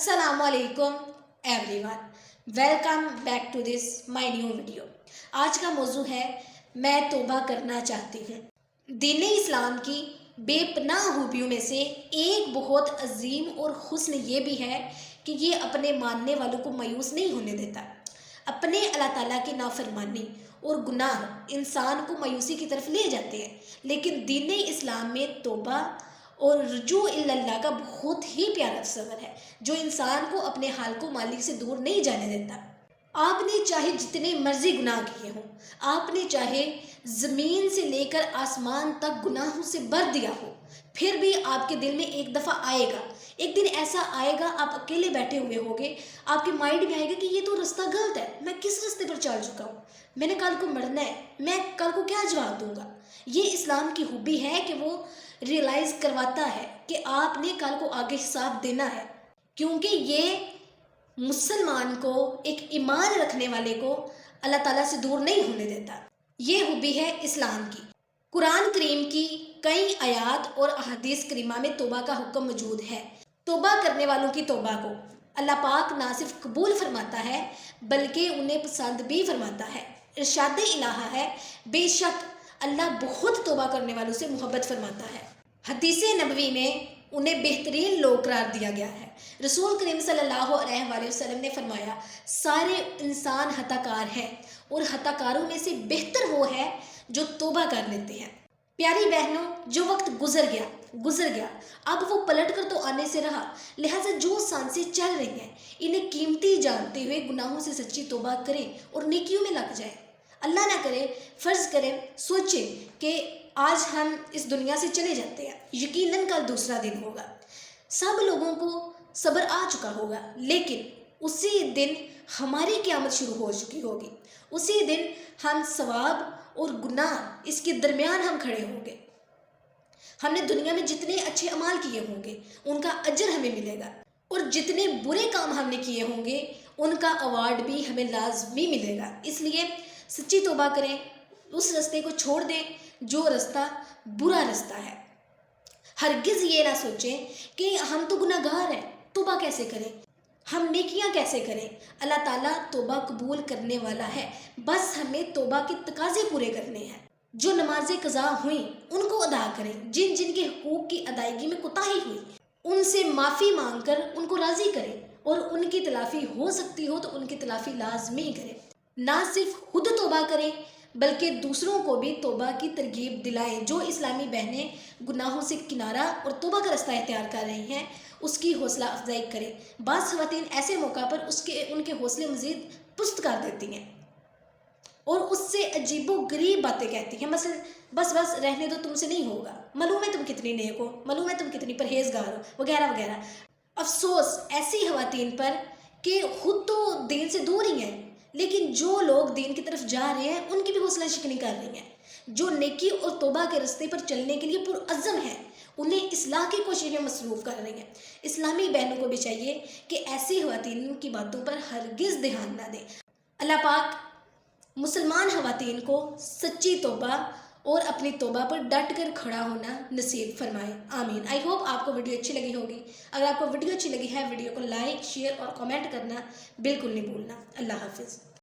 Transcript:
अस्सलाम वालेकुम everyone, welcome back to this my new video. आज का मौजू है मैं तौबा करना चाहती हूँ। दीन इस्लाम की बेपनाह खूबियों में से एक बहुत अजीम और हुस्न ये भी है कि ये अपने मानने वालों को मायूस नहीं होने देता। अपने अल्लाह ताला की नाफरमानी और गुनाह इंसान को मायूसी की तरफ ले जाते हैं, लेकिन दीन इस्लाम में तौबा और रुजू इल्लल्लाह का बहुत ही प्यारा तस्वर है जो इंसान को अपने हाल को मालिक से दूर नहीं जाने देता। आपने चाहे जितने मर्जी गुनाह किए हों, आपने चाहे ज़मीन से लेकर आसमान तक गुनाहों से भर दिया हो, फिर भी आपके दिल में एक दफ़ा आएगा, एक दिन ऐसा आएगा, आप अकेले बैठे हुए होंगे, आपके माइंड में आएगा कि ये तो रास्ता गलत है, मैं किस रास्ते पर चल चुका हूँ, मैंने कल को मरना है, मैं कल को क्या जवाब दूंगा। ये इस्लाम की खूबी है कि वो रियलाइज़ करवाता है कि आपने कल को आगे हिसाब देना है, क्योंकि ये मुसलमान को, एक ईमान रखने वाले को अल्लाह ताला से दूर नहीं होने देता। ये खूबी है इस्लाम की। कुरान करीम की कई आयात और अहादीस करीमा में तौबा का हुक्म मौजूद है। तौबा करने वालों की तौबा को अल्लाह पाक ना सिर्फ कबूल फरमाता है बल्कि उन्हें पसंद भी फरमाता है। इरशाद इलाहा है, बेशक अल्लाह बहुत तौबा करने वालों से मोहब्बत फरमाता है। हदीस नबवी में उन्हें बेहतरीन लोग करार दिया गया है। रसूल करीम सल्लल्लाहु अलैहि वसल्लम ने फरमाया, सारे इंसान हताकार हैं और हताकारों में से बेहतर वो है जो तौबा कर लेते हैं। प्यारी बहनों, जो वक्त गुजर गया, अब वो पलट कर तो आने से रहा, लिहाजा जो सांसें चल रही हैं इन्हें कीमती जानते हुए गुनाहों से सच्ची तौबा करें और नेकियों में लग जाएं। अल्लाह ना करे, फ़र्ज़ करें, सोचें कि आज हम इस दुनिया से चले जाते हैं, यकीनन कल दूसरा दिन होगा, सब लोगों को सब्र आ चुका होगा, लेकिन उसी दिन हमारी क़यामत शुरू हो चुकी होगी। उसी दिन हम सवाब और गुनाह इसके दरमियान हम खड़े होंगे। हमने दुनिया में जितने अच्छे अमाल किए होंगे उनका अजर हमें मिलेगा, और जितने बुरे काम हमने किए होंगे उनका अवार्ड भी हमें लाजमी मिलेगा। इसलिए सच्ची तौबा करें, उस रास्ते को छोड़ दें जो रास्ता बुरा रास्ता है। हरगिज़ ये ना सोचें कि हम तो गुनाहगार हैं, तौबा कैसे करें, हम नेकियां कैसे करें। अल्लाह ताला तौबा कबूल करने वाला है, बस हमें तौबा के तकाजे पूरे करने हैं। जो नमाजें कज़ा हुई उनको अदा करें, जिन जिन के हुकूक की अदायगी में कोताही हुई उनसे माफ़ी मांग कर उनको राज़ी करें, और उनकी तलाफ़ी हो सकती हो तो उनकी तलाफ़ी लाजमी करें। ना सिर्फ खुद तौबा करें बल्कि दूसरों को भी तौबा की तरगीब दिलाएं। जो इस्लामी बहनें गुनाहों से किनारा और तौबा का रास्ता इख्तियार कर रही हैं उसकी हौसला अफजाई करें। बाज़ ख़वातीन ऐसे मौका पर उनके हौसले मज़ीद पुस्त कर देती हैं और उससे अजीबोगरीब बातें कहती हैं, मसलन बस रहने दो, तुमसे नहीं होगा, मालूम है तुम कितनी नेक हो, मालूम है तुम कितनी परहेजगार हो, वगैरह वगैरह। अफसोस ऐसी ख़वातीन पर कि खुद तो दीन से दूर ही हैं, लेकिन जो लोग दीन की तरफ जा रहे हैं उनकी भी हौसला शिकनी कर रही हैं। जो नेकी और तौबा के रास्ते पर चलने के लिए पुरअज़्म हैं उन्हें इस्लाह की कोशिश में मसरूफ़ कर रही हैं। इस्लामी बहनों को भी चाहिए कि ऐसी ख़वातीन की बातों पर हरगिज़ ध्यान ना दें। अल्लाह पाक मुसलमान ख़वातीन को सच्ची तौबा और अपनी तौबा पर डट कर खड़ा होना नसीब फरमाए, आमीन। आई होप आपको वीडियो अच्छी लगी होगी। अगर आपको वीडियो अच्छी लगी है, वीडियो को लाइक, शेयर और कमेंट करना बिल्कुल नहीं भूलना। अल्लाह हाफिज़।